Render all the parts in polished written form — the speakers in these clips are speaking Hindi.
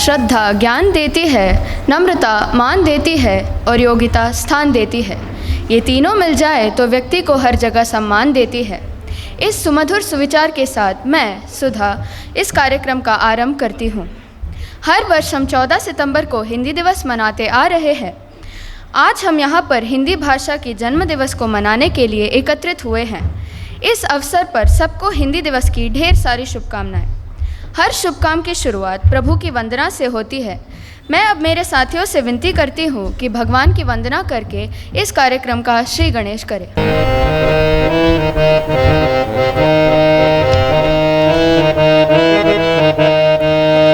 श्रद्धा ज्ञान देती है, नम्रता मान देती है और योग्यता स्थान देती है। ये तीनों मिल जाए तो व्यक्ति को हर जगह सम्मान देती है। इस सुमधुर सुविचार के साथ मैं सुधा इस कार्यक्रम का आरंभ करती हूँ। हर वर्ष हम 14 सितंबर को हिंदी दिवस मनाते आ रहे हैं। आज हम यहाँ पर हिंदी भाषा की जन्म दिवस को मनाने के लिए एकत्रित हुए हैं। इस अवसर पर सबको हिंदी दिवस की ढेर सारी शुभकामनाएं। हर शुभ काम की शुरुआत प्रभु की वंदना से होती है। मैं अब मेरे साथियों से विनती करती हूँ कि भगवान की वंदना करके इस कार्यक्रम का श्री गणेश करें।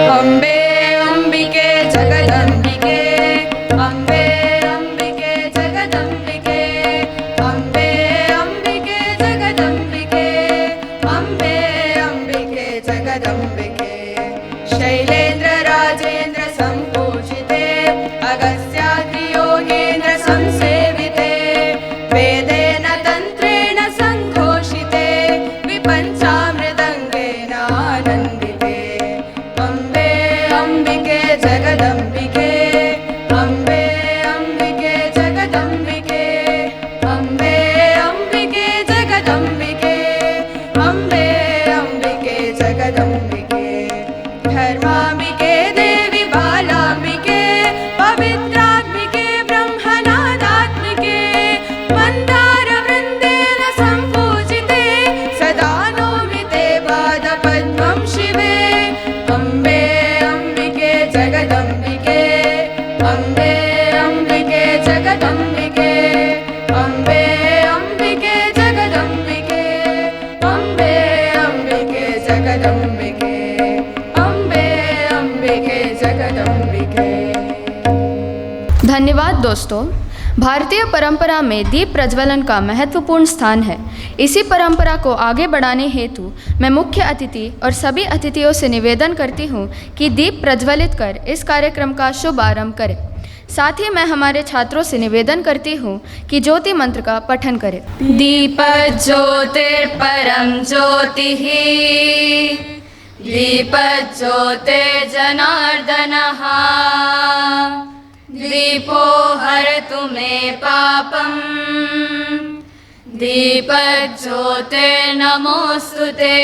अम्बे अंबिके जगदंबिके, अम्बे अंबिके जगदंबिके, अम्बे अंबिके जगदंबिके, अम्बे अंबिके जगदंबिके। शैलेन्द्र राजेन्द्र संपूजिते, अगस्त्याद्रि योगेन्द्र संसेविते, वेदेन तन्त्रेण संघोषिते, विपञ्चामृदङ्गेन आनन्दिते। अम्बे अंबिके जगदंबिके, अम्बे अंबिके जगदंबिके, अम्बे अंबिके जगदंबिके, अम्बे अंबिके जगदंबिके। धर्माम्बिके देवी बालाम्बिके, पवित्रात्मिके ब्रह्मनादात्मिके, मन्दारवृन्देन सम्पूजिते, सदा नौमिते पादपद्मं शिवे। अम्बे अंबिके जगदंबिके, अम्बे अंबिके जगदंबिके, अम्बे अंबिके जगदंबिके, अम्बे अंबिके जगदंबिके, अम्बे अंबिके जगदंबिके। धन्यवाद दोस्तों। भारतीय परंपरा में दीप प्रज्वलन का महत्वपूर्ण स्थान है। इसी परंपरा को आगे बढ़ाने हेतु मैं मुख्य अतिथि और सभी अतिथियों से निवेदन करती हूँ कि दीप प्रज्वलित कर इस कार्यक्रम का शुभ आरंभ करें। साथ ही मैं हमारे छात्रों से निवेदन करती हूँ कि ज्योति मंत्र का पठन करें। दीपज्योतिर्परं ज्योतिः, दीपज्योतिर्जनार्दनः, दीपो हरतु मे पापम्, दीपज्योतिर्नमोऽस्तुते।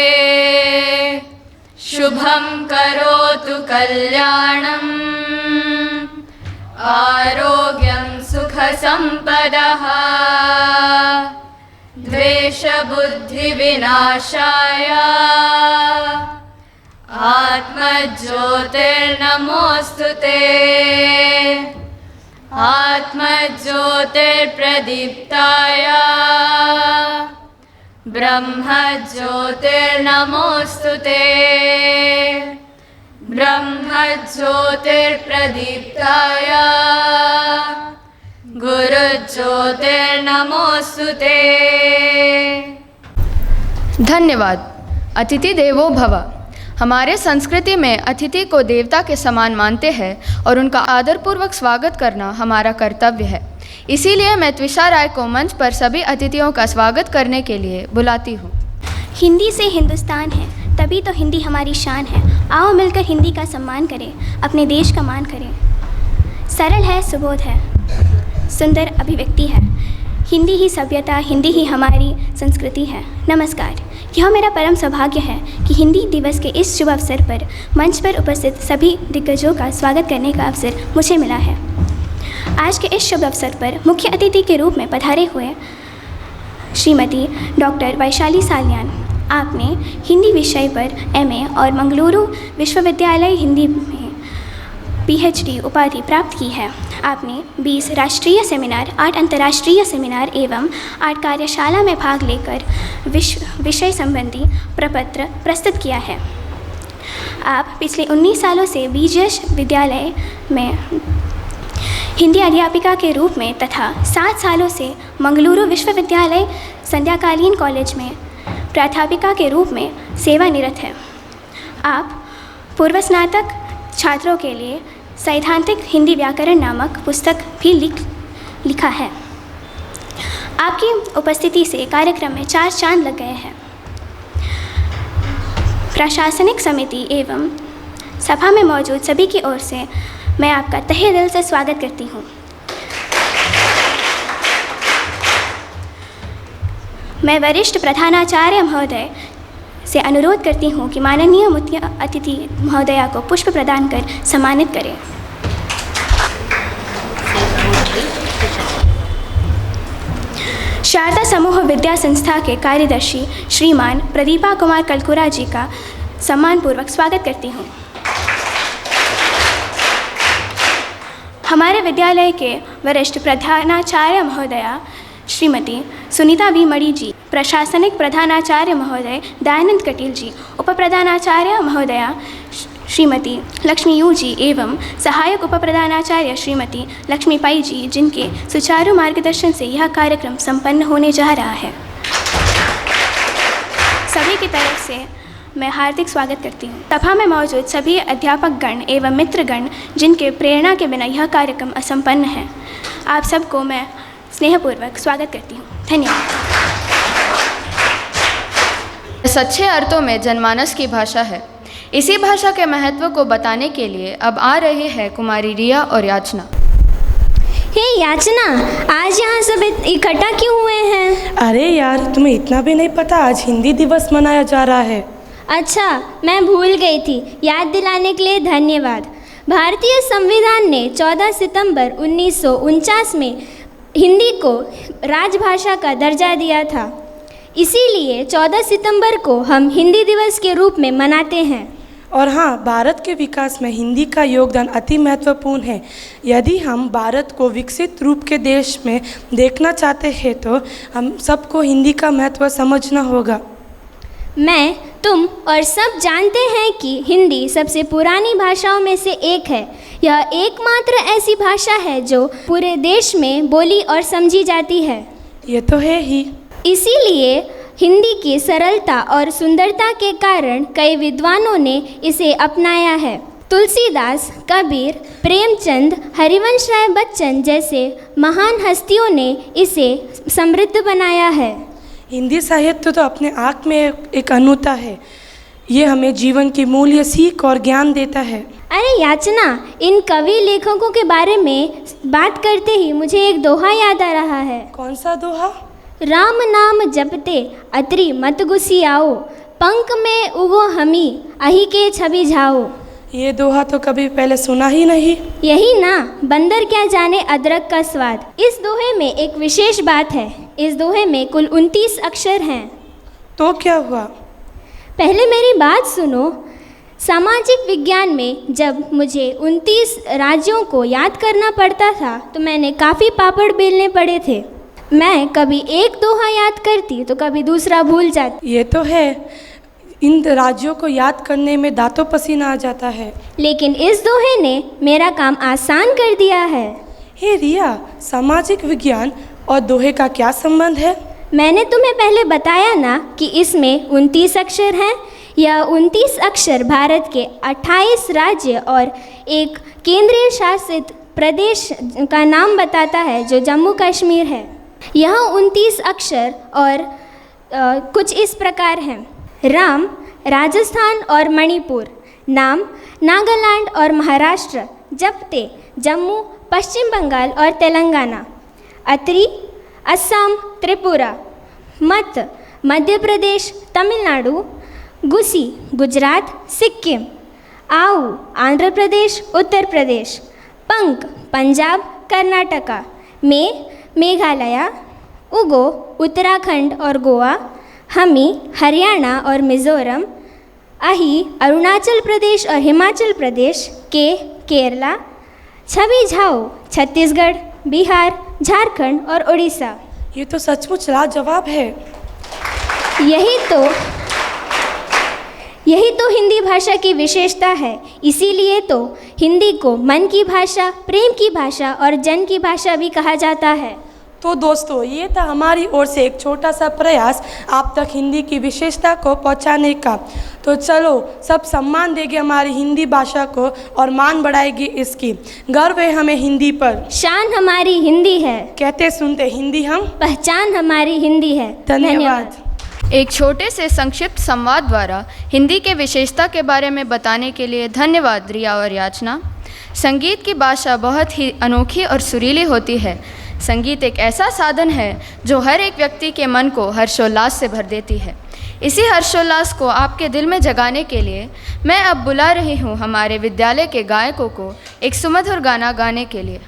शुभं करोतु कल्याणम्, आरोग्यं सुखसम्पदः, द्वेषबुद्धिविनाशाय आत्मज्योतिर्नमोऽस्तुते। आत्मज्योतिर्प्रदीप्ताय ब्रह्मज्योतिर्नमोऽस्तुते। ब्रह्मज्योतिर्प्रदीप्ताय गुरुज्योतिर्नमोऽस्तुते। धन्यवाद। अतिथि देवो भव। हमारे संस्कृति में अतिथि को देवता के समान मानते हैं और उनका आदरपूर्वक स्वागत करना हमारा कर्तव्य है। इसीलिए मैं त्विषा राय को मंच पर सभी अतिथियों का स्वागत करने के लिए बुलाती हूँ। हिंदी से हिंदुस्तान है, तभी तो हिंदी हमारी शान है। आओ मिलकर हिंदी का सम्मान करें, अपने देश का मान करें। सरल है, सुबोध है, सुंदर अभिव्यक्ति है। हिंदी ही सभ्यता, हिंदी ही हमारी संस्कृति है। नमस्कार। यह मेरा परम सौभाग्य है कि हिंदी दिवस के इस शुभ अवसर पर मंच पर उपस्थित सभी दिग्गजों का स्वागत करने का अवसर मुझे मिला है। आज के इस शुभ अवसर पर मुख्य अतिथि के रूप में पधारे हुए श्रीमती डॉक्टर वैशाली सालियान, आपने हिंदी विषय पर MA और मंगलुरु विश्वविद्यालय हिंदी में PhD उपाधि प्राप्त की है। आपने 20 राष्ट्रीय सेमिनार, 8 अंतर्राष्ट्रीय सेमिनार एवं 8 कार्यशाला में भाग लेकर विषय संबंधी प्रपत्र प्रस्तुत किया है। आप पिछले 19 सालों से BGS विद्यालय में हिंदी अध्यापिका के रूप में तथा 7 सालों से मंगलुरु विश्वविद्यालय संध्याकालीन कॉलेज में प्राध्यापिका के रूप में सेवानिरत है। आप पूर्व स्नातक छात्रों के लिए सैद्धांतिक हिंदी व्याकरण नामक पुस्तक भी लिखा है। आपकी उपस्थिति से कार्यक्रम में 4 चांद लग गए हैं। प्रशासनिक समिति एवं सभा में मौजूद सभी की ओर से मैं आपका तहे दिल से स्वागत करती हूँ। मैं वरिष्ठ प्रधानाचार्य महोदय से अनुरोध करती हूँ कि माननीय मुख्य अतिथि महोदया को पुष्प प्रदान कर सम्मानित करें। शारदा समूह विद्या संस्था के कार्यदर्शी श्रीमान प्रदीपा कुमार कलकुरा जी का सम्मानपूर्वक स्वागत करती हूँ। हमारे विद्यालय के वरिष्ठ प्रधानाचार्य महोदया श्रीमती सुनीता वी मणि जी, प्रशासनिक प्रधानाचार्य महोदय दयानंद कटील जी, उप प्रधानाचार्य महोदया श्रीमती लक्ष्मी यू जी एवं सहायक उप प्रधानाचार्य श्रीमती लक्ष्मी पाई जी, जिनके सुचारू मार्गदर्शन से यह कार्यक्रम संपन्न होने जा रहा है। सभी की तरफ से मैं हार्दिक स्वागत करती हूँ। सभा में मौजूद सभी अध्यापक गण एवं मित्रगण, जिनके प्रेरणा के बिना यह कार्यक्रम असंपन्न है, आप सबको मैं स्नेहपूर्वक स्वागत करती हूँ। धन्यवाद। सच्चे अर्थों में जनमानस की भाषा है। इसी भाषा के महत्व को बताने के लिए अब आ रही है कुमारी रिया और याचना। हे याचना, आज यहाँ सब इकट्ठा क्यों हुए हैं? अरे यार, तुम्हें इतना भी नहीं पता आज हिंदी दिवस मनाया जा रहा है। अच्छा, मैं भूल गई थी। याद दिलाने के लिए धन्यवाद। भारतीय संविधान ने 14 सितंबर 1949 में हिंदी को राजभाषा का दर्जा दिया था। इसीलिए 14 सितंबर को हम हिंदी दिवस के रूप में मनाते हैं। और हाँ, भारत के विकास में हिंदी का योगदान अति महत्वपूर्ण है। यदि हम भारत को विकसित रूप के देश में देखना चाहते हैं तो हम सबको हिंदी का महत्व समझना होगा। मैं, तुम और सब जानते हैं कि हिंदी सबसे पुरानी भाषाओं में से एक है। यह एकमात्र ऐसी भाषा है जो पूरे देश में बोली और समझी जाती है। ये तो है ही। इसीलिए हिंदी की सरलता और सुंदरता के कारण कई विद्वानों ने इसे अपनाया है। तुलसीदास, कबीर, प्रेमचंद, हरिवंश राय बच्चन जैसे महान हस्तियों ने इसे समृद्ध बनाया है। हिंदी साहित्य तो अपने आप में एक अनूठा है। ये हमें जीवन की मूल्य, सीख और ज्ञान देता है। अरे याचना, इन कवि लेखकों के बारे में बात करते ही मुझे एक दोहा याद आ रहा है। कौन सा दोहा? राम नाम जपते अत्रि मत गुसियाओ, पंख में उगो हमी अहि के छवि झाओ। ये दोहा तो कभी पहले सुना ही नहीं। यही ना, बंदर क्या जाने अदरक का स्वाद। इस दोहे में एक विशेष बात है। इस दोहे में कुल 29 अक्षर हैं। तो क्या हुआ? पहले मेरी बात सुनो। सामाजिक विज्ञान में जब मुझे 29 राज्यों को याद करना पड़ता था तो मैंने काफ़ी पापड़ बेलने पड़े थे। मैं कभी एक दोहा याद करती तो कभी दूसरा भूल जाती। ये तो है, इन राज्यों को याद करने में दांतों पसीना आ जाता है। लेकिन इस दोहे ने मेरा काम आसान कर दिया है। हे रिया, सामाजिक विज्ञान और दोहे का क्या संबंध है? मैंने तुम्हें पहले बताया ना कि इसमें 29 अक्षर हैं। यह 29 अक्षर भारत के 28 राज्य और एक केंद्रीय शासित प्रदेश का नाम बताता है जो जम्मू कश्मीर है। यह 29 अक्षर और कुछ इस प्रकार हैं। राम, राजस्थान और मणिपुर। नाम, नागालैंड और महाराष्ट्र। जपते, जम्मू, पश्चिम बंगाल और तेलंगाना। अत्रि, असम, त्रिपुरा। मत, मध्य प्रदेश, तमिलनाडु। गुसी, गुजरात, सिक्किम। आओ, आंध्र प्रदेश, उत्तर प्रदेश। पंक, पंजाब, कर्नाटका। मेघालय। उगो, उत्तराखंड और गोवा। हमी, हरियाणा और मिज़ोरम। अहि, अरुणाचल प्रदेश और हिमाचल प्रदेश। केरला। छवि झाओ, छत्तीसगढ़, बिहार, झारखंड और उड़ीसा। ये तो सचमुच लाजवाब है। यही तो हिंदी भाषा की विशेषता है। इसीलिए तो हिंदी को मन की भाषा, प्रेम की भाषा और जन की भाषा भी कहा जाता है। तो दोस्तों, ये था हमारी ओर से एक छोटा सा प्रयास आप तक हिंदी की विशेषता को पहुंचाने का। तो चलो, सब सम्मान देंगे हमारी हिंदी भाषा को और मान बढ़ाएगी इसकी। गर्व है हमें हिंदी पर। शान हमारी हिंदी है। कहते सुनते हिंदी हम, पहचान हमारी हिंदी है। धन्यवाद। एक छोटे से संक्षिप्त संवाद द्वारा हिंदी के विशेषता के बारे में बताने के लिए धन्यवाद रिया और याचना। संगीत की भाषा बहुत ही अनोखी और सुरीली होती है। संगीत एक ऐसा साधन है जो हर एक व्यक्ति के मन को हर्षोल्लास से भर देती है। इसी हर्षोल्लास को आपके दिल में जगाने के लिए मैं अब बुला रही हूँ हमारे विद्यालय के गायकों को एक सुमधुर गाना गाने के लिए।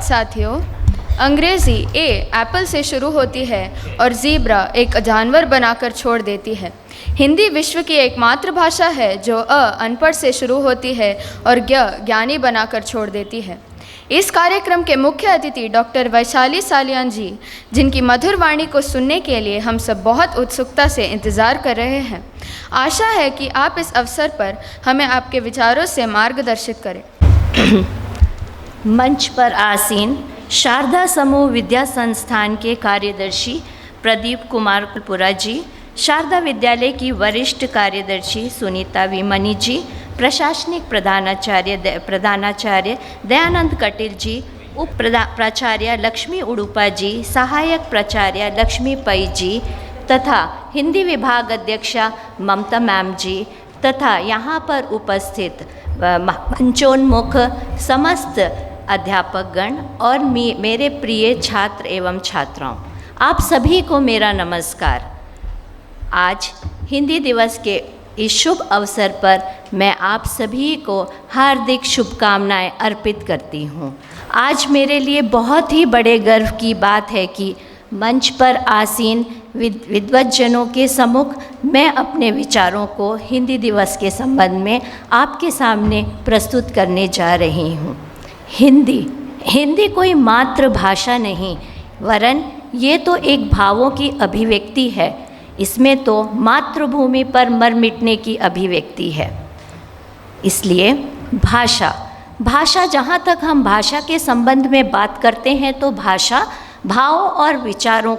साथियों, अंग्रेज़ी ए एप्पल से शुरू होती है और ज़ीब्रा एक जानवर बनाकर छोड़ देती है। हिंदी विश्व की एकमात्र भाषा है जो अनपढ़ से शुरू होती है और ज्ञानी बनाकर छोड़ देती है। इस कार्यक्रम के मुख्य अतिथि डॉक्टर वैशाली सालियान जी, जिनकी मधुर वाणी को सुनने के लिए हम सब बहुत उत्सुकता से इंतज़ार कर रहे हैं। आशा है कि आप इस अवसर पर हमें आपके विचारों से मार्गदर्शित करें। मंच पर आसीन शारदा समूह विद्या संस्थान के कार्यदर्शी प्रदीप कुमार पुरा जी, शारदा विद्यालय की वरिष्ठ कार्यदर्शी सुनीता विमनी जी, प्रशासनिक प्रधानाचार्य दयानंद कटिल जी, उप प्राचार्य लक्ष्मी उडुपा जी, सहायक प्राचार्य लक्ष्मी पै जी तथा हिंदी विभाग अध्यक्षा ममता मैम जी तथा यहाँ पर उपस्थित मंचोन्मुख समस्त अध्यापकगण और मेरे प्रिय छात्र एवं छात्राओं, आप सभी को मेरा नमस्कार। आज हिंदी दिवस के इस शुभ अवसर पर मैं आप सभी को हार्दिक शुभकामनाएं अर्पित करती हूँ। आज मेरे लिए बहुत ही बड़े गर्व की बात है कि मंच पर आसीन विद्वज्जनों के सम्मुख मैं अपने विचारों को हिंदी दिवस के संबंध में आपके सामने प्रस्तुत करने जा रही हूँ। हिंदी कोई मातृभाषा नहीं, वरन ये तो एक भावों की अभिव्यक्ति है। इसमें तो मातृभूमि पर मर मिटने की अभिव्यक्ति है। इसलिए भाषा जहाँ तक हम भाषा के संबंध में बात करते हैं तो भाषा भाव और विचारों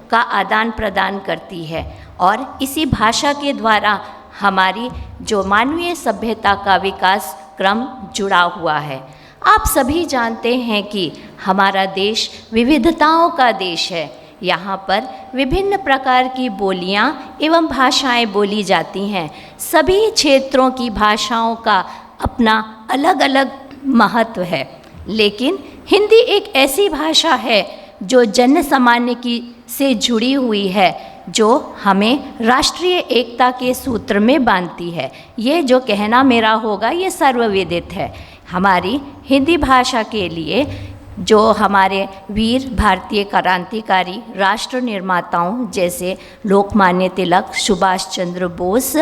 का आदान प्रदान करती है, और इसी भाषा के द्वारा हमारी जो मानवीय सभ्यता का विकास क्रम जुड़ा हुआ है। आप सभी जानते हैं कि हमारा देश विविधताओं का देश है। यहाँ पर विभिन्न प्रकार की बोलियाँ एवं भाषाएं बोली जाती हैं। सभी क्षेत्रों की भाषाओं का अपना अलग अलग महत्व है, लेकिन हिंदी एक ऐसी भाषा है जो जन सामान्य से जुड़ी हुई है, जो हमें राष्ट्रीय एकता के सूत्र में बांधती है। ये जो कहना मेरा होगा ये सर्वविदित है। हमारी हिंदी भाषा के लिए जो हमारे वीर भारतीय क्रांतिकारी राष्ट्र निर्माताओं जैसे लोकमान्य तिलक, सुभाष चंद्र बोस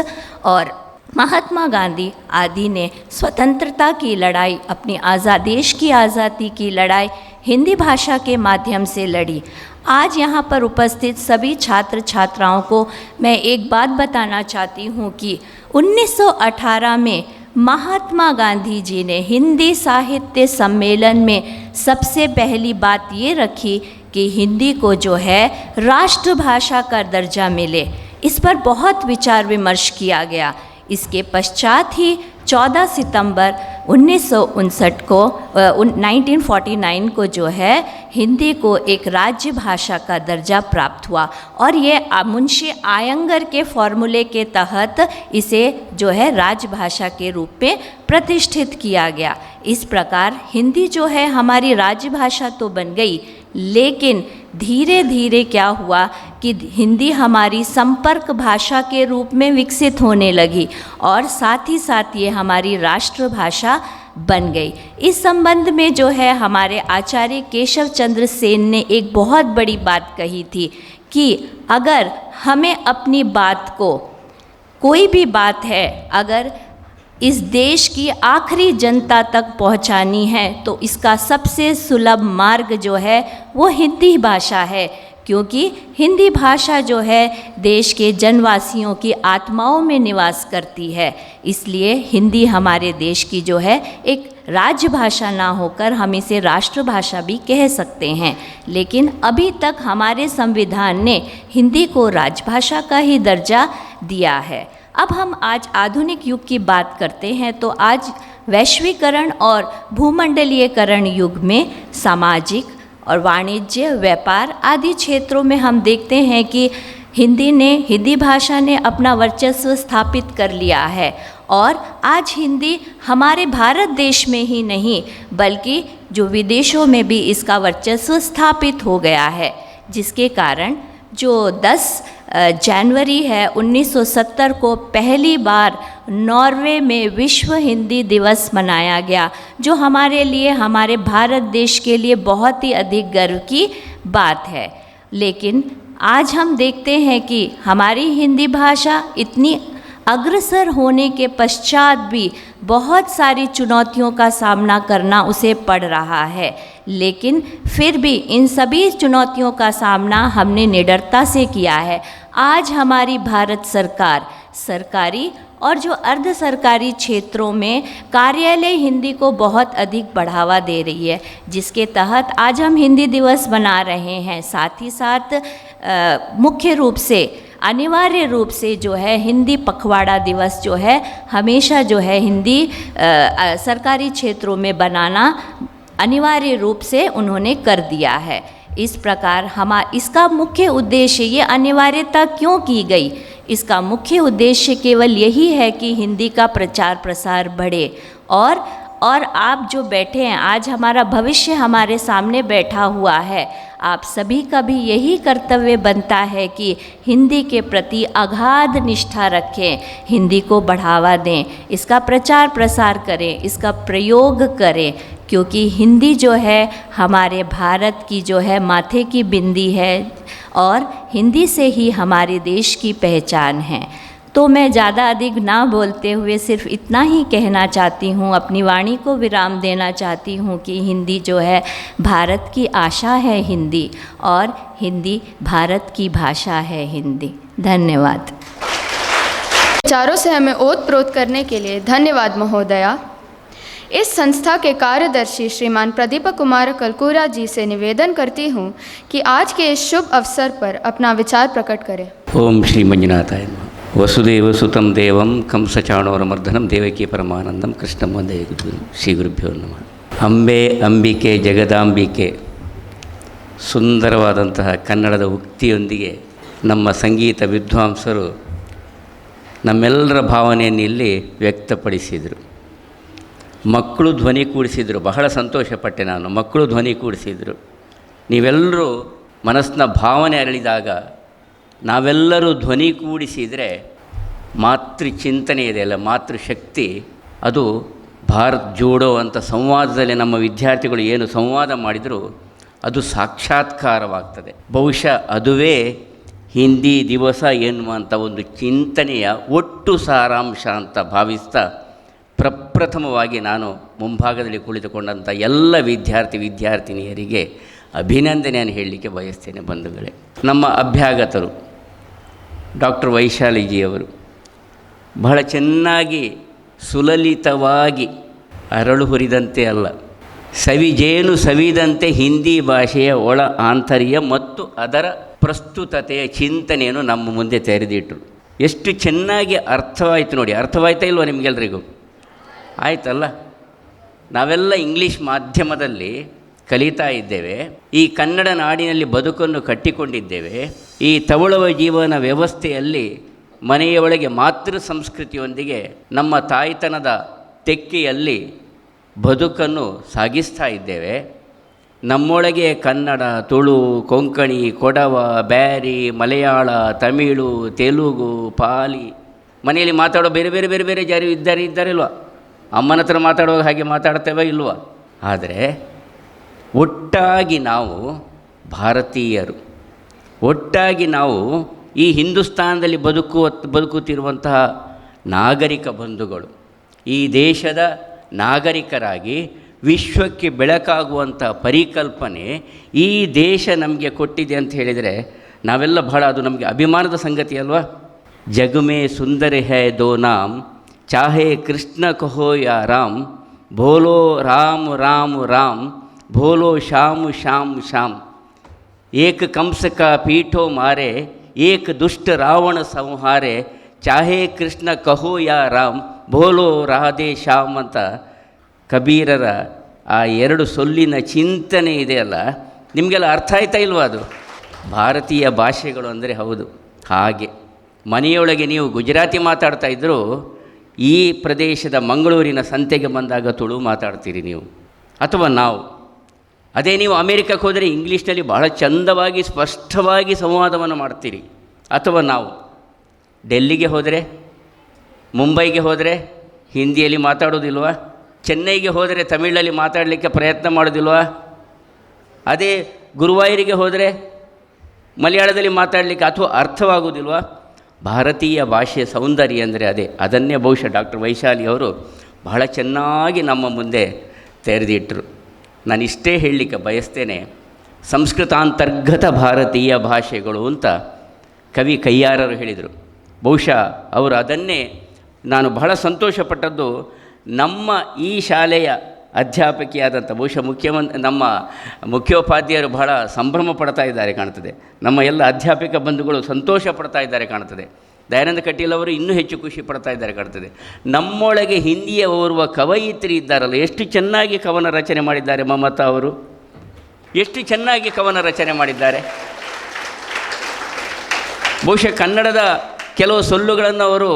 और महात्मा गांधी आदि ने स्वतंत्रता की लड़ाई, अपनी देश की आज़ादी की लड़ाई हिंदी भाषा के माध्यम से लड़ी। आज यहाँ पर उपस्थित सभी छात्र छात्राओं को मैं एक बात बताना चाहती हूँ कि 1918 में महात्मा गांधी जी ने हिंदी साहित्य सम्मेलन में सबसे पहली बात ये रखी कि हिंदी को जो है राष्ट्रभाषा का दर्जा मिले। इस पर बहुत विचार विमर्श किया गया। इसके पश्चात ही 14 सितंबर 1949 को जो है हिंदी को एक राज्य भाषा का दर्जा प्राप्त हुआ, और ये मुंशी आयंगर के फॉर्मूले के तहत इसे जो है राजभाषा के रूप में प्रतिष्ठित किया गया। इस प्रकार हिंदी जो है हमारी राजभाषा तो बन गई, लेकिन धीरे धीरे क्या हुआ कि हिंदी हमारी संपर्क भाषा के रूप में विकसित होने लगी, और साथ ही साथ ये हमारी राष्ट्रभाषा बन गई। इस संबंध में जो है हमारे आचार्य केशव चंद्र सेन ने एक बहुत बड़ी बात कही थी कि अगर हमें अपनी बात को, कोई भी बात है, अगर इस देश की आखिरी जनता तक पहुंचानी है तो इसका सबसे सुलभ मार्ग जो है वो हिंदी भाषा है, क्योंकि हिंदी भाषा जो है देश के जनवासियों की आत्माओं में निवास करती है। इसलिए हिंदी हमारे देश की जो है एक राजभाषा ना होकर हम इसे राष्ट्रभाषा भी कह सकते हैं, लेकिन अभी तक हमारे संविधान ने हिंदी को राजभाषा का ही दर्जा दिया है। अब हम आज आधुनिक युग की बात करते हैं तो आज वैश्वीकरण और भूमंडलीयकरण युग में सामाजिक और वाणिज्य, व्यापार आदि क्षेत्रों में हम देखते हैं कि हिंदी भाषा ने अपना वर्चस्व स्थापित कर लिया है, और आज हिंदी हमारे भारत देश में ही नहीं बल्कि जो विदेशों में भी इसका वर्चस्व स्थापित हो गया है, जिसके कारण जो 10 जनवरी है 1970 को पहली बार नॉर्वे में विश्व हिंदी दिवस मनाया गया, जो हमारे लिए, हमारे भारत देश के लिए बहुत ही अधिक गर्व की बात है। लेकिन आज हम देखते हैं कि हमारी हिंदी भाषा इतनी अग्रसर होने के पश्चात भी बहुत सारी चुनौतियों का सामना करना उसे पड़ रहा है, लेकिन फिर भी इन सभी चुनौतियों का सामना हमने निडरता से किया है। आज हमारी भारत सरकार सरकारी और जो अर्ध सरकारी क्षेत्रों में कार्यालय हिंदी को बहुत अधिक बढ़ावा दे रही है, जिसके तहत आज हम हिंदी दिवस मना रहे हैं। साथ ही साथ मुख्य रूप से, अनिवार्य रूप से जो है हिंदी पखवाड़ा दिवस जो है हमेशा जो है हिंदी सरकारी क्षेत्रों में बनाना अनिवार्य रूप से उन्होंने कर दिया है। इस प्रकार इसका मुख्य उद्देश्य, ये अनिवार्यता क्यों की गई, इसका मुख्य उद्देश्य केवल यही है कि हिंदी का प्रचार प्रसार बढ़े। और आप जो बैठे हैं, आज हमारा भविष्य हमारे सामने बैठा हुआ है, आप सभी का भी यही कर्तव्य बनता है कि हिंदी के प्रति अगाध निष्ठा रखें, हिंदी को बढ़ावा दें, इसका प्रचार प्रसार करें, इसका प्रयोग करें, क्योंकि हिंदी जो है हमारे भारत की जो है माथे की बिंदी है और हिंदी से ही हमारे देश की पहचान है। तो मैं ज़्यादा अधिक ना बोलते हुए सिर्फ इतना ही कहना चाहती हूँ, अपनी वाणी को विराम देना चाहती हूँ कि हिंदी जो है भारत की आशा है हिंदी, और हिंदी भारत की भाषा है हिंदी। धन्यवाद। विचारों से हमें ओतप्रोत करने के लिए धन्यवाद महोदया। इस संस्था के कार्यदर्शी श्रीमान प्रदीप कुमार कलकूरा जी से निवेदन करती हूँ कि आज के इस शुभ अवसर पर अपना विचार प्रकट करें। ओम श्री मंजुनाथाय नमः। वसुदेव सुतं देवं कंसचाणूरमर्दनं देवकी परमानंदं कृष्णं वंदे ಶ್ರೀ ಗುರುಭ್ಯೋ ನಮಃ। ಅಂಬೆ ಅಂಬಿಕೆ ಜಗದಾಂಬಿಕೆ ಸುಂದರವಾದಂತಹ ಕನ್ನಡದ ಉಕ್ತಿಯೊಂದಿಗೆ ನಮ್ಮ ಸಂಗೀತ ವಿದ್ವಾಂಸರು ನಮ್ಮೆಲ್ಲರ ಭಾವನೆಯನ್ನು ಇಲ್ಲಿ ವ್ಯಕ್ತಪಡಿಸಿದರು. ಮಕ್ಕಳು ಧ್ವನಿ ಕೂಡಿಸಿದರು. ಬಹಳ ಸಂತೋಷಪಟ್ಟೆ ನಾನು. ಮಕ್ಕಳು ಧ್ವನಿ ಕೂಡಿಸಿದರು. ನೀವೆಲ್ಲರೂ ಮನಸ್ಸಿನ ಭಾವನೆ ಅರಳಿದಾಗ ನಾವೆಲ್ಲರೂ ಧ್ವನಿ ಕೂಡಿಸಿದರೆ ಮಾತೃ ಚಿಂತನೆ ಇದೆಯಲ್ಲ, ಮಾತೃಶಕ್ತಿ, ಅದು ಭಾರತ್ ಜೋಡೋ ಅಂತ ಸಂವಾದದಲ್ಲಿ ನಮ್ಮ ವಿದ್ಯಾರ್ಥಿಗಳು ಏನು ಸಂವಾದ ಮಾಡಿದರೂ ಅದು ಸಾಕ್ಷಾತ್ಕಾರವಾಗ್ತದೆ. ಬಹುಶಃ ಅದುವೇ ಹಿಂದಿ ದಿವಸ ಎನ್ನುವಂಥ ಒಂದು ಚಿಂತನೆಯ ಒಟ್ಟು ಸಾರಾಂಶ ಅಂತ ಭಾವಿಸ್ತಾ ಪ್ರಪ್ರಥಮವಾಗಿ ನಾನು ಮುಂಭಾಗದಲ್ಲಿ ಕುಳಿತುಕೊಂಡಂಥ ಎಲ್ಲ ವಿದ್ಯಾರ್ಥಿನಿಯರಿಗೆ ಅಭಿನಂದನೆಯನ್ನು ಹೇಳಲಿಕ್ಕೆ ಬಯಸ್ತೇನೆ. ಬಂಧುಗಳೇ, ನಮ್ಮ ಅಭ್ಯಾಗತರು ಡಾಕ್ಟರ್ ವೈಶಾಲಿಜಿಯವರು ಬಹಳ ಚೆನ್ನಾಗಿ ಸುಲಲಿತವಾಗಿ ಅರಳು ಹುರಿದಂತೆ ಅಲ್ಲ, ಸವಿಜೇನು ಸವಿದಂತೆ ಹಿಂದಿ ಭಾಷೆಯ ಒಳ ಆಂತರ್ಯ ಮತ್ತು ಅದರ ಪ್ರಸ್ತುತತೆಯ ಚಿಂತನೆಯನ್ನು ನಮ್ಮ ಮುಂದೆ ತೆರೆದಿಟ್ಟರು. ಎಷ್ಟು ಚೆನ್ನಾಗಿ ಅರ್ಥವಾಯಿತು ನೋಡಿ. ಅರ್ಥವಾಯ್ತಾ ಇಲ್ವ ನಿಮಗೆಲ್ರಿಗೂ? ಆಯ್ತಲ್ಲ. ನಾವೆಲ್ಲ ಇಂಗ್ಲೀಷ್ ಮಾಧ್ಯಮದಲ್ಲಿ ಕಲಿತಾ ಇದ್ದೇವೆ. ಈ ಕನ್ನಡ ನಾಡಿನಲ್ಲಿ ಬದುಕನ್ನು ಕಟ್ಟಿಕೊಂಡಿದ್ದೇವೆ. ಈ ತವಳುವ ಜೀವನ ವ್ಯವಸ್ಥೆಯಲ್ಲಿ ಮನೆಯ ಒಳಗೆ ಮಾತೃ ಸಂಸ್ಕೃತಿಯೊಂದಿಗೆ ನಮ್ಮ ತಾಯ್ತನದ ತೆಕ್ಕೆಯಲ್ಲಿ ಬದುಕನ್ನು ಸಾಗಿಸ್ತಾ ಇದ್ದೇವೆ. ನಮ್ಮೊಳಗೆ ಕನ್ನಡ, ತುಳು, ಕೊಂಕಣಿ, ಕೊಡವ, ಬ್ಯಾರಿ, ಮಲಯಾಳ, ತಮಿಳು, ತೆಲುಗು, ಪಾಲಿ, ಮನೆಯಲ್ಲಿ ಮಾತಾಡೋ ಬೇರೆ ಬೇರೆ ಬೇರೆ ಬೇರೆ ಜಾರಿ ಇದ್ದಾರಿಲ್ವ? ಅಮ್ಮನ ಹತ್ರ ಮಾತಾಡುವಾಗ ಹಾಗೆ ಮಾತಾಡ್ತೇವೆ ಇಲ್ವ? ಆದರೆ ಒಟ್ಟಾಗಿ ನಾವು ಭಾರತೀಯರು, ಒಟ್ಟಾಗಿ ನಾವು ಈ ಹಿಂದೂಸ್ತಾನದಲ್ಲಿ ಬದುಕುತ್ತಿರುವಂತಹ ನಾಗರಿಕ ಬಂಧುಗಳು, ಈ ದೇಶದ ನಾಗರಿಕರಾಗಿ ವಿಶ್ವಕ್ಕೆ ಬೆಳಕಾಗುವಂಥ ಪರಿಕಲ್ಪನೆ ಈ ದೇಶ ನಮಗೆ ಕೊಟ್ಟಿದೆ ಅಂತ ಹೇಳಿದರೆ ನಾವೆಲ್ಲ ಬಹಳ, ಅದು ನಮಗೆ ಅಭಿಮಾನದ ಸಂಗತಿ ಅಲ್ವಾ? ಜಗಮೇ ಸುಂದರ ಹೈ ದೋ ನಾಮ್, ಚಾಹೆ ಕೃಷ್ಣ ಕಹೋ ಯಾ ರಾಮ್, ಬೋಲೋ ರಾಮ್ ರಾಮ್ ರಾಮ್, ಭೋಲೋ ಶ್ಯಾಮ್ ಶ್ಯಾಮ್ ಶ್ಯಾಮ್. ಏಕ ಕಂಸ ಕಾ ಪೀಠೋ ಮಾರೆ, ಏಕ ದುಷ್ಟ ರಾವಣ ಸಂಹಾರೆ, ಚಾಹೆ ಕೃಷ್ಣ ಕಹೋ ಯಾ ರಾಮ್, ಭೋಲೋ ರಾಧೆ ಶ್ಯಾಮ್ ಅಂತ ಕಬೀರರ ಆ ಎರಡು ಸೊಲ್ಲಿನ ಚಿಂತನೆ ಇದೆಯಲ್ಲ, ನಿಮಗೆಲ್ಲ ಅರ್ಥ ಆಯ್ತಾ ಇಲ್ವಾ? ಅದು ಭಾರತೀಯ ಭಾಷೆಗಳು ಅಂದರೆ ಹೌದು. ಹಾಗೆ ಮನೆಯೊಳಗೆ ನೀವು ಗುಜರಾತಿ ಮಾತಾಡ್ತಾ ಇದ್ದರೂ ಈ ಪ್ರದೇಶದ ಮಂಗಳೂರಿನ ಸಂತೆಗೆ ಬಂದಾಗ ತುಳು ಮಾತಾಡ್ತೀರಿ ನೀವು, ಅಥವಾ ನಾವು. ಅದೇ ನೀವು ಅಮೇರಿಕಕ್ಕೆ ಹೋದರೆ ಇಂಗ್ಲೀಷ್ನಲ್ಲಿ ಬಹಳ ಚಂದವಾಗಿ ಸ್ಪಷ್ಟವಾಗಿ ಸಂವಾದವನ್ನು ಮಾಡ್ತೀರಿ. ಅಥವಾ ನಾವು ಡೆಲ್ಲಿಗೆ ಹೋದರೆ, ಮುಂಬೈಗೆ ಹೋದರೆ ಹಿಂದಿಯಲ್ಲಿ ಮಾತಾಡೋದಿಲ್ವ? ಚೆನ್ನೈಗೆ ಹೋದರೆ ತಮಿಳಲ್ಲಿ ಮಾತಾಡಲಿಕ್ಕೆ ಪ್ರಯತ್ನ ಮಾಡೋದಿಲ್ವ? ಅದೇ ಗುರುವಾಯೂರಿಗೆ ಹೋದರೆ ಮಲಯಾಳದಲ್ಲಿ ಮಾತಾಡಲಿಕ್ಕೆ ಅಥವಾ ಅರ್ಥವಾಗುವುದಿಲ್ವ? ಭಾರತೀಯ ಭಾಷೆಯ ಸೌಂದರ್ಯ ಅಂದರೆ ಅದೇ. ಅದನ್ನೇ ಬಹುಶಃ ಡಾಕ್ಟರ್ ವೈಶಾಲಿ ಅವರು ಬಹಳ ಚೆನ್ನಾಗಿ ನಮ್ಮ ಮುಂದೆ ತೆರೆದಿಟ್ಟರು. ನಾನು ಇಷ್ಟೇ ಹೇಳಲಿಕ್ಕೆ ಬಯಸ್ತೇನೆ, ಸಂಸ್ಕೃತಾಂತರ್ಗತ ಭಾರತೀಯ ಭಾಷೆಗಳು ಅಂತ ಕವಿ ಕಯ್ಯಾರರು ಹೇಳಿದರು. ಬಹುಶಃ ಅವರು ಅದನ್ನೇ ನಾನು ಬಹಳ ಸಂತೋಷಪಟ್ಟದ್ದು. ನಮ್ಮ ಈ ಶಾಲೆಯ ಅಧ್ಯಾಪಕಿಯಾದಂಥ ಬಹುಶಃ ನಮ್ಮ ಮುಖ್ಯೋಪಾಧ್ಯಾಯರು ಬಹಳ ಸಂಭ್ರಮ ಪಡ್ತಾ ಇದ್ದಾರೆ ಕಾಣ್ತದೆ. ನಮ್ಮ ಎಲ್ಲ ಅಧ್ಯಾಪಕ ಬಂಧುಗಳು ಸಂತೋಷ ಪಡ್ತಾ ಇದ್ದಾರೆ ಕಾಣ್ತದೆ. ದಯಾನಂದ ಕಟೀಲ್ ಅವರು ಇನ್ನೂ ಹೆಚ್ಚು ಖುಷಿ ಪಡ್ತಾ ಇದ್ದಾರೆ ಕಾಣ್ತದೆ. ನಮ್ಮೊಳಗೆ ಹಿಂದಿಯ ಓರ್ವ ಕವಯಿತ್ರಿ ಇದ್ದಾರಲ್ಲ, ಎಷ್ಟು ಚೆನ್ನಾಗಿ ಕವನ ರಚನೆ ಮಾಡಿದ್ದಾರೆ ಮಮತಾ ಅವರು, ಎಷ್ಟು ಚೆನ್ನಾಗಿ ಕವನ ರಚನೆ ಮಾಡಿದ್ದಾರೆ. ಬಹುಶಃ ಕನ್ನಡದ ಕೆಲವು ಸೊಲ್ಲುಗಳನ್ನು ಅವರು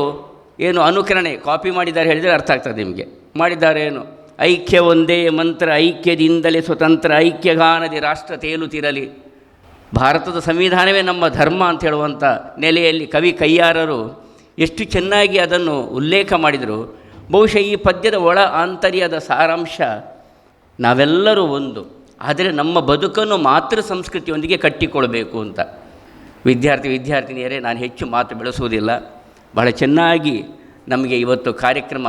ಏನು ಅನುಕರಣೆ ಕಾಪಿ ಮಾಡಿದ್ದಾರೆ ಹೇಳಿದರೆ ಅರ್ಥ ಆಗ್ತದೆ ನಿಮಗೆ. ಮಾಡಿದ್ದಾರೆ ಏನು, ಐಕ್ಯ ಒಂದೇ ಮಂತ್ರ, ಐಕ್ಯದಿಂದಲೇ ಸ್ವತಂತ್ರ, ಐಕ್ಯಗಾನದಿ ರಾಷ್ಟ್ರ ತೇಲುತ್ತಿರಲಿ, ಭಾರತದ ಸಂವಿಧಾನವೇ ನಮ್ಮ ಧರ್ಮ ಅಂತ ಹೇಳುವಂಥ ನೆಲೆಯಲ್ಲಿ ಕವಿ ಕಯ್ಯಾರರು ಎಷ್ಟು ಚೆನ್ನಾಗಿ ಅದನ್ನು ಉಲ್ಲೇಖ ಮಾಡಿದರು. ಬಹುಶಃ ಈ ಪದ್ಯದ ಒಳ ಆಂತರ್ಯದ ಸಾರಾಂಶ ನಾವೆಲ್ಲರೂ ಒಂದು, ಆದರೆ ನಮ್ಮ ಬದುಕನ್ನು ಮಾತೃ ಸಂಸ್ಕೃತಿಯೊಂದಿಗೆ ಕಟ್ಟಿಕೊಳ್ಬೇಕು ಅಂತ. ವಿದ್ಯಾರ್ಥಿನಿಯರೇ, ನಾನು ಹೆಚ್ಚು ಮಾತು ಬೆಳೆಸುವುದಿಲ್ಲ. ಬಹಳ ಚೆನ್ನಾಗಿ ನಮಗೆ ಇವತ್ತು ಕಾರ್ಯಕ್ರಮ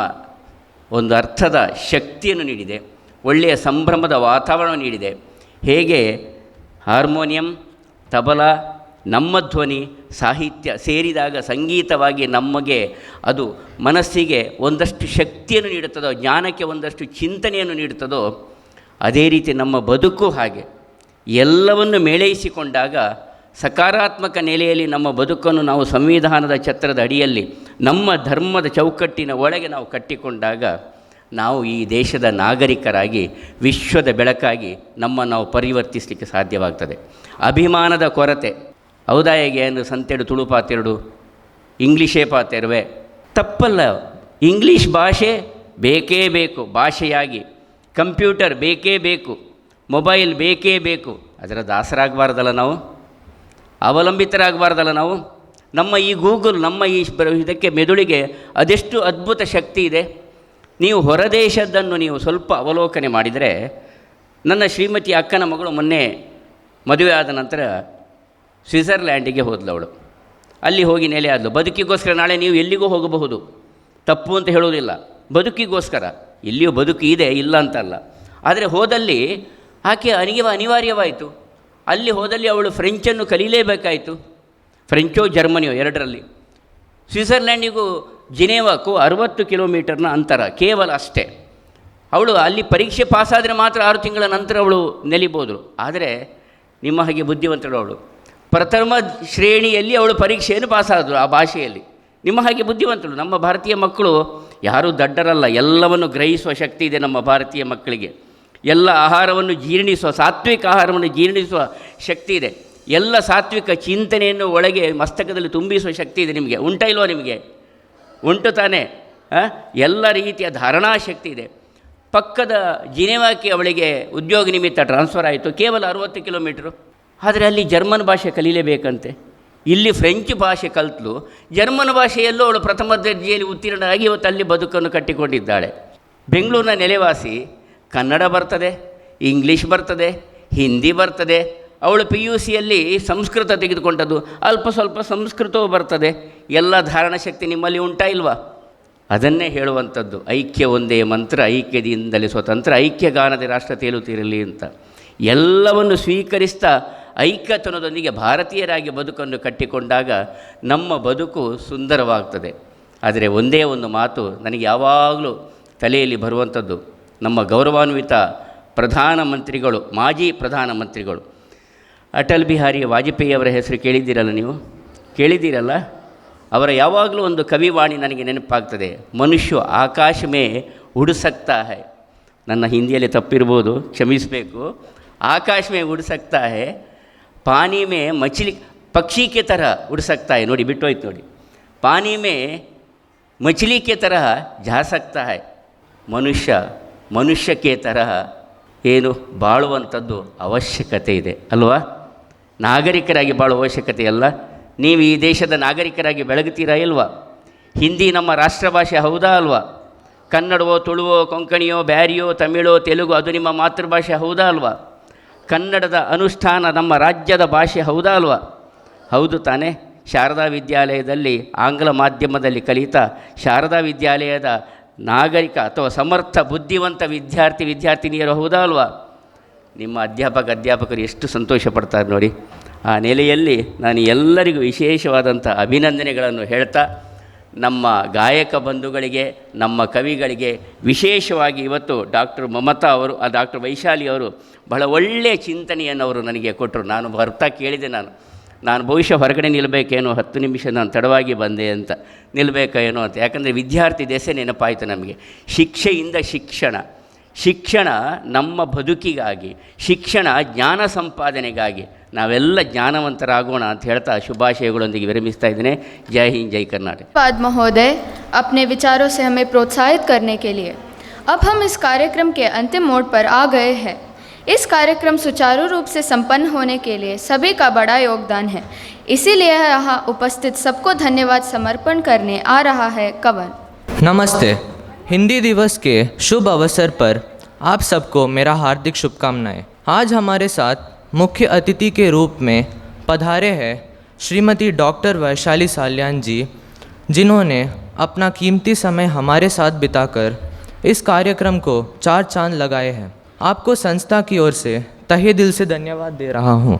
ಒಂದು ಅರ್ಥದ ಶಕ್ತಿಯನ್ನು ನೀಡಿದೆ, ಒಳ್ಳೆಯ ಸಂಭ್ರಮದ ವಾತಾವರಣ ನೀಡಿದೆ. ಹೇಗೆ ಹಾರ್ಮೋನಿಯಂ, ತಬಲಾ, ನಮ್ಮ ಧ್ವನಿ, ಸಾಹಿತ್ಯ ಸೇರಿದಾಗ ಸಂಗೀತವಾಗಿ ನಮಗೆ ಅದು ಮನಸ್ಸಿಗೆ ಒಂದಷ್ಟು ಶಕ್ತಿಯನ್ನು ನೀಡುತ್ತದೋ, ಜ್ಞಾನಕ್ಕೆ ಒಂದಷ್ಟು ಚಿಂತನೆಯನ್ನು ನೀಡುತ್ತದೋ, ಅದೇ ರೀತಿ ನಮ್ಮ ಬದುಕು ಹಾಗೆ ಎಲ್ಲವನ್ನು ಮೇಳೈಸಿಕೊಂಡಾಗ ಸಕಾರಾತ್ಮಕ ನೆಲೆಯಲ್ಲಿ ನಮ್ಮ ಬದುಕನ್ನು ನಾವು ಸಂವಿಧಾನದ ಛತ್ರದ ಅಡಿಯಲ್ಲಿ ನಮ್ಮ ಧರ್ಮದ ಚೌಕಟ್ಟಿನ ಒಳಗೆ ನಾವು ಕಟ್ಟಿಕೊಂಡಾಗ ನಾವು ಈ ದೇಶದ ನಾಗರಿಕರಾಗಿ ವಿಶ್ವದ ಬೆಳಕಾಗಿ ನಾವು ಪರಿವರ್ತಿಸಲಿಕ್ಕೆ ಸಾಧ್ಯವಾಗ್ತದೆ. ಅಭಿಮಾನದ ಕೊರತೆ, ಹೌದಾ ಹೇಗೆ ಎಂದು ಸಂತೆಡು ತುಳು ಪಾತೆರಡು ಇಂಗ್ಲೀಷೇ ಪಾತೆರುವೆ ತಪ್ಪಲ್ಲ. ಇಂಗ್ಲೀಷ್ ಭಾಷೆ ಬೇಕೇ ಬೇಕು ಭಾಷೆಯಾಗಿ, ಕಂಪ್ಯೂಟರ್ ಬೇಕೇ ಬೇಕು, ಮೊಬೈಲ್ ಬೇಕೇ ಬೇಕು. ಅದರ ದಾಸರಾಗಬಾರ್ದಲ್ಲ ನಾವು, ಅವಲಂಬಿತರಾಗಬಾರ್ದಲ್ಲ ನಾವು. ನಮ್ಮ ಈ ಗೂಗಲ್, ನಮ್ಮ ಈ ಇದಕ್ಕೆ ಮೆದುಳಿಗೆ ಅದೆಷ್ಟು ಅದ್ಭುತ ಶಕ್ತಿ ಇದೆ. ನೀವು ಹೊರದೇಶದ್ದನ್ನು ನೀವು ಸ್ವಲ್ಪ ಅವಲೋಕನೆ ಮಾಡಿದರೆ, ನನ್ನ ಶ್ರೀಮತಿ ಅಕ್ಕನ ಮಗಳು ಮೊನ್ನೆ ಮದುವೆ ಆದ ನಂತರ ಸ್ವಿಟ್ಜರ್ಲ್ಯಾಂಡಿಗೆ ಹೋದಳು. ಅಲ್ಲಿ ಹೋಗಿ ನೆಲೆ ಆದಳು. ಬದುಕಿಗೋಸ್ಕರ ನಾಳೆ ನೀವು ಎಲ್ಲಿಗೂ ಹೋಗಬಹುದು, ತಪ್ಪು ಅಂತ ಹೇಳೋದಿಲ್ಲ. ಬದುಕಿಗೋಸ್ಕರ ಇಲ್ಲಿಯೂ ಬದುಕು ಇದೆ, ಇಲ್ಲ ಅಂತಲ್ಲ. ಆದರೆ ಹೋದಲ್ಲಿ ಆಕೆ ಅನಿವಾರ್ಯವಾಯಿತು. ಅಲ್ಲಿ ಹೋದಲ್ಲಿ ಅವಳು ಫ್ರೆಂಚನ್ನು ಕಲೀಲೇಬೇಕಾಯಿತು. ಫ್ರೆಂಚೋ ಜರ್ಮನಿಯೋ ಎರಡರಲ್ಲಿ. ಸ್ವಿಟ್ಜರ್ಲ್ಯಾಂಡಿಗೂ ಜಿನೇವಾಕ್ಕೂ 60 ಕಿಲೋಮೀಟರ್ನ ಅಂತರ ಕೇವಲ ಅಷ್ಟೇ. ಅವಳು ಅಲ್ಲಿ ಪರೀಕ್ಷೆ ಪಾಸಾದರೆ ಮಾತ್ರ 6 ತಿಂಗಳ ನಂತರ ಅವಳು ನೆಲಿಬೋದು. ಆದರೆ ನಿಮ್ಮ ಹಾಗೆ ಬುದ್ಧಿವಂತಳು ಅವಳು. ಪ್ರಥಮ ಶ್ರೇಣಿಯಲ್ಲಿ ಅವಳು ಪರೀಕ್ಷೆಯನ್ನು ಪಾಸಾದಳು ಆ ಭಾಷೆಯಲ್ಲಿ. ನಿಮ್ಮ ಹಾಗೆ ಬುದ್ಧಿವಂತಳು. ನಮ್ಮ ಭಾರತೀಯ ಮಕ್ಕಳು ಯಾರೂ ದಡ್ಡರಲ್ಲ, ಎಲ್ಲವನ್ನು ಗ್ರಹಿಸುವ ಶಕ್ತಿ ಇದೆ ನಮ್ಮ ಭಾರತೀಯ ಮಕ್ಕಳಿಗೆ. ಎಲ್ಲ ಆಹಾರವನ್ನು ಜೀರ್ಣಿಸುವ, ಸಾತ್ವಿಕ ಆಹಾರವನ್ನು ಜೀರ್ಣಿಸುವ ಶಕ್ತಿ ಇದೆ. ಎಲ್ಲ ಸಾತ್ವಿಕ ಚಿಂತನೆಯನ್ನು ಒಳಗೆ ಮಸ್ತಕದಲ್ಲಿ ತುಂಬಿಸುವ ಶಕ್ತಿ ಇದೆ ನಿಮಗೆ. ಉಂಟಾ ಇಲ್ವೋ ನಿಮಗೆ? ಉಂಟು ತಾನೇ? ಎಲ್ಲ ರೀತಿಯ ಧಾರಣಾ ಶಕ್ತಿ ಇದೆ. ಪಕ್ಕದ ಜಿನೆವಾಕ್ಕೆ ಅವಳಿಗೆ ಉದ್ಯೋಗ ನಿಮಿತ್ತ ಟ್ರಾನ್ಸ್ಫರ್ ಆಯಿತು, ಕೇವಲ 60 ಕಿಲೋಮೀಟ್ರು. ಆದರೆ ಅಲ್ಲಿ ಜರ್ಮನ್ ಭಾಷೆ ಕಲೀಲೇಬೇಕಂತೆ. ಇಲ್ಲಿ ಫ್ರೆಂಚ್ ಭಾಷೆ ಕಲಿತಲು, ಜರ್ಮನ್ ಭಾಷೆಯಲ್ಲೂ ಅವಳು ಪ್ರಥಮ ದರ್ಜೆಯಲ್ಲಿ ಉತ್ತೀರ್ಣರಾಗಿ ಇವತ್ತು ಅಲ್ಲಿ ಬದುಕನ್ನು ಕಟ್ಟಿಕೊಂಡಿದ್ದಾಳೆ. ಬೆಂಗಳೂರಿನ ನೆಲೆವಾಸಿ, ಕನ್ನಡ ಬರ್ತದೆ, ಇಂಗ್ಲೀಷ್ ಬರ್ತದೆ, ಹಿಂದಿ ಬರ್ತದೆ. ಅವಳು PUCಯಲ್ಲಿ ಸಂಸ್ಕೃತ ತೆಗೆದುಕೊಂಡದ್ದು, ಅಲ್ಪ ಸ್ವಲ್ಪ ಸಂಸ್ಕೃತವೂ ಬರ್ತದೆ. ಎಲ್ಲ ಧಾರಣಾ ಶಕ್ತಿ ನಿಮ್ಮಲ್ಲಿ ಉಂಟಾ ಇಲ್ವಾ? ಅದನ್ನೇ ಹೇಳುವಂಥದ್ದು, ಐಕ್ಯ ಒಂದೇ ಮಂತ್ರ, ಐಕ್ಯದಿಂದಲೇ ಸ್ವತಂತ್ರ, ಐಕ್ಯಗಾನದ ರಾಷ್ಟ್ರ ತೇಲುತ್ತಿರಲಿ ಅಂತ. ಎಲ್ಲವನ್ನು ಸ್ವೀಕರಿಸ್ತಾ ಐಕ್ಯತನದೊಂದಿಗೆ ಭಾರತೀಯರಾಗಿ ಬದುಕನ್ನು ಕಟ್ಟಿಕೊಂಡಾಗ ನಮ್ಮ ಬದುಕು ಸುಂದರವಾಗ್ತದೆ. ಆದರೆ ಒಂದೇ ಒಂದು ಮಾತು ನನಗೆ ಯಾವಾಗಲೂ ತಲೆಯಲ್ಲಿ ಬರುವಂಥದ್ದು, ನಮ್ಮ ಗೌರವಾನ್ವಿತ ಪ್ರಧಾನಮಂತ್ರಿಗಳು, ಮಾಜಿ ಪ್ರಧಾನಮಂತ್ರಿಗಳು ಅಟಲ್ ಬಿಹಾರಿ ವಾಜಪೇಯಿ ಅವರ ಹೆಸರು ಕೇಳಿದ್ದೀರಲ್ಲ ನೀವು? ಕೇಳಿದ್ದೀರಲ್ಲ? ಅವರ ಯಾವಾಗಲೂ ಒಂದು ಕವಿವಾಣಿ ನನಗೆ ನೆನಪಾಗ್ತದೆ, ಮನುಷ್ಯ ಆಕಾಶ ಮೇ ಉಡ್ ಸಕ್ತಾ ಹೈ. ನನ್ನ ಹಿಂದಿಯಲ್ಲಿ ತಪ್ಪಿರ್ಬೋದು, ಕ್ಷಮಿಸಬೇಕು. ಆಕಾಶ ಮೇ ಉಡ್ ಸಕ್ತಾ ಹೈ, ಪಾನಿ ಮೇ ಮछली ಪಕ್ಷಿ ಕೆ ತರಹ ಉಡ್ ಸಕ್ತಾ ಹೈ. ನೋಡಿ, ಬಿಟ್ಟೋಯ್ತು ನೋಡಿ. ಪಾನಿ ಮೇ ಮछली ಕೆ ತರಹ ಜಾ ಸಕ್ತಾ ಹೈ. ಮನುಷ್ಯಕ್ಕೆ ತರಹ ಏನು ಬಾಳುವಂಥದ್ದು ಅವಶ್ಯಕತೆ ಇದೆ ಅಲ್ವಾ? ನಾಗರಿಕರಾಗಿ ಬಾಳುವ ಅವಶ್ಯಕತೆ ಅಲ್ಲ. ನೀವು ಈ ದೇಶದ ನಾಗರಿಕರಾಗಿ ಬೆಳಗುತ್ತೀರಾ ಇಲ್ವಾ? ಹಿಂದಿ ನಮ್ಮ ರಾಷ್ಟ್ರ ಭಾಷೆ ಹೌದಾ ಅಲ್ವಾ? ಕನ್ನಡವೋ, ತುಳುವೋ, ಕೊಂಕಣಿಯೋ, ಬ್ಯಾರಿಯೋ, ತಮಿಳೋ, ತೆಲುಗು ಅದು ನಿಮ್ಮ ಮಾತೃಭಾಷೆ ಹೌದಾ ಅಲ್ವಾ? ಕನ್ನಡದ ಅನುಷ್ಠಾನ ನಮ್ಮ ರಾಜ್ಯದ ಭಾಷೆ ಹೌದಾ ಅಲ್ವಾ? ಹೌದು ತಾನೇ? ಶಾರದಾ ವಿದ್ಯಾಲಯದಲ್ಲಿ ಆಂಗ್ಲ ಮಾಧ್ಯಮದಲ್ಲಿ ಕಲಿತಾ ಶಾರದಾ ವಿದ್ಯಾಲಯದ ನಾಗರಿಕ ಅಥವಾ ಸಮರ್ಥ ಬುದ್ಧಿವಂತ ವಿದ್ಯಾರ್ಥಿನಿಯರು ಹೌದಾ ಅಲ್ವಾ? ನಿಮ್ಮ ಅಧ್ಯಾಪಕರು ಎಷ್ಟು ಸಂತೋಷ ಪಡ್ತಾರೆ ನೋಡಿ. ಆ ನೆಲೆಯಲ್ಲಿ ನಾನು ಎಲ್ಲರಿಗೂ ವಿಶೇಷವಾದಂಥ ಅಭಿನಂದನೆಗಳನ್ನು ಹೇಳ್ತಾ, ನಮ್ಮ ಗಾಯಕ ಬಂಧುಗಳಿಗೆ, ನಮ್ಮ ಕವಿಗಳಿಗೆ ವಿಶೇಷವಾಗಿ ಇವತ್ತು ಡಾಕ್ಟರ್ ಮಮತಾ ಅವರು, ಡಾಕ್ಟರ್ ವೈಶಾಲಿ ಅವರು ಬಹಳ ಒಳ್ಳೆಯ ಚಿಂತನೆಯನ್ನು ಅವರು ನನಗೆ ಕೊಟ್ಟರು. ನಾನು ಬರ್ತಾ ಕೇಳಿದೆ, ನಾನು ಬಹುಶಃ ಹೊರಗಡೆ ನಿಲ್ಲಬೇಕೇನೋ, 10 ನಿಮಿಷ ನಾನು ತಡವಾಗಿ ಬಂದೆ ಅಂತ, ನಿಲ್ಲಬೇಕೇನೋ ಅಂತ. ಯಾಕಂದರೆ ವಿದ್ಯಾರ್ಥಿ ದೆಸೆ ನೆನಪಾಯಿತು ನಮಗೆ. ಶಿಕ್ಷೆಯಿಂದ ಶಿಕ್ಷಣ ನಮ್ಮ ಬದುಕಿಗಾಗಿ, ಶಿಕ್ಷಣ ಜ್ಞಾನ ಸಂಪಾದನೆಗಾಗಿ. ನಾವೆಲ್ಲ ಜ್ಞಾನವಂತರಾಗೋಣ ಅಂತ ಹೇಳ್ತಾ ಶುಭಾಶಯಗಳೊಂದಿಗೆ ವಿರಮಿಸ್ತಾ ಇದ್ದೇನೆ. ಜೈ ಹಿಂದ್, ಜೈ ಕರ್ನಾಟಕ. धन्यवाद महोदय, अपने विचारों से हमें प्रोत्साहित करने के लिए। अब हम इस कार्यक्रम के अंतिम मोड़ पर आ गए हैं। इस कार्यक्रम सुचारू रूप से संपन्न होने के लिए सभी का बड़ा योगदान है, इसीलिए यहाँ उपस्थित सबको धन्यवाद समर्पण करने आ रहा है कवन। नमस्ते। हिंदी दिवस के शुभ अवसर पर आप सबको मेरा हार्दिक शुभकामनाएं। आज हमारे साथ मुख्य अतिथि के रूप में पधारे हैं श्रीमती डॉक्टर वैशाली साल्यान जी, जिन्होंने अपना कीमती समय हमारे साथ बिताकर इस कार्यक्रम को 4 चांद लगाए हैं। आपको संस्था की ओर से तहे दिल से धन्यवाद दे रहा हूँ।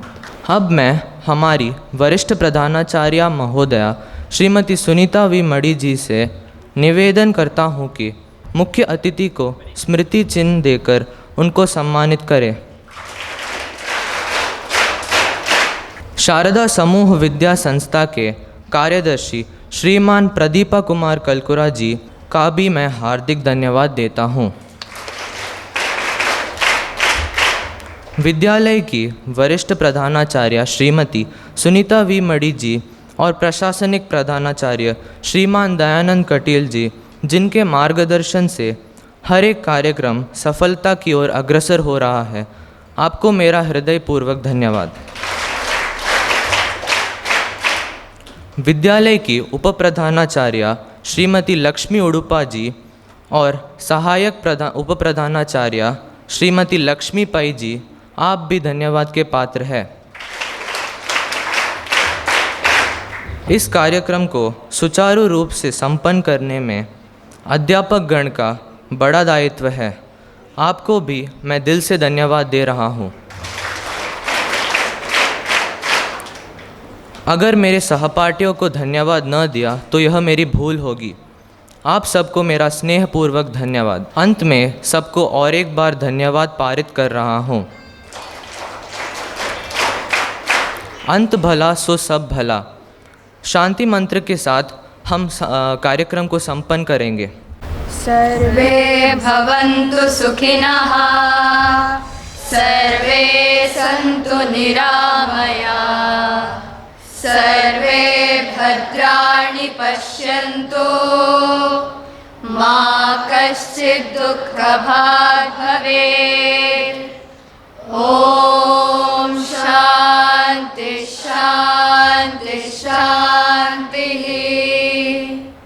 अब मैं हमारी वरिष्ठ प्रधानाचार्य महोदया श्रीमती सुनीता वी मड़ी जी से निवेदन करता हूँ कि मुख्य अतिथि को स्मृति चिन्ह देकर उनको सम्मानित करें। शारदा समूह विद्या संस्था के कार्यदर्शी श्रीमान प्रदीपा कुमार कलकुरा जी का भी मैं हार्दिक धन्यवाद देता हूँ। विद्यालय की वरिष्ठ प्रधानाचार्य श्रीमती सुनीता वी मड़ी जी और प्रशासनिक प्रधानाचार्य श्रीमान दयानंद कटील जी, जिनके मार्गदर्शन से हर एक कार्यक्रम सफलता की ओर अग्रसर हो रहा है, आपको मेरा हृदयपूर्वक धन्यवाद। विद्यालय की उप प्रधानाचार्य श्रीमती लक्ष्मी उडुपा जी और सहायक उप प्रधानाचार्य श्रीमती लक्ष्मी पई जी, आप भी धन्यवाद के पात्र हैं। इस कार्यक्रम को सुचारू रूप से संपन्न करने में अध्यापक गण का बड़ा दायित्व है। आपको भी मैं दिल से धन्यवाद दे रहा हूँ। अगर मेरे सहपाठियों को धन्यवाद न दिया तो यह मेरी भूल होगी। आप सबको मेरा स्नेहपूर्वक धन्यवाद। अंत में सबको और एक बार धन्यवाद पारित कर रहा हूँ। अंत भला सो सब भला। शांति मंत्र के साथ हम कार्यक्रम को संपन्न करेंगे। सर्वे भवन्तु सुखिनः, सर्वे सन्तु निरामया, सर्वे भद्राणि पश्यन्तु, मा कश्चित् दुःखभाग् भवेत्।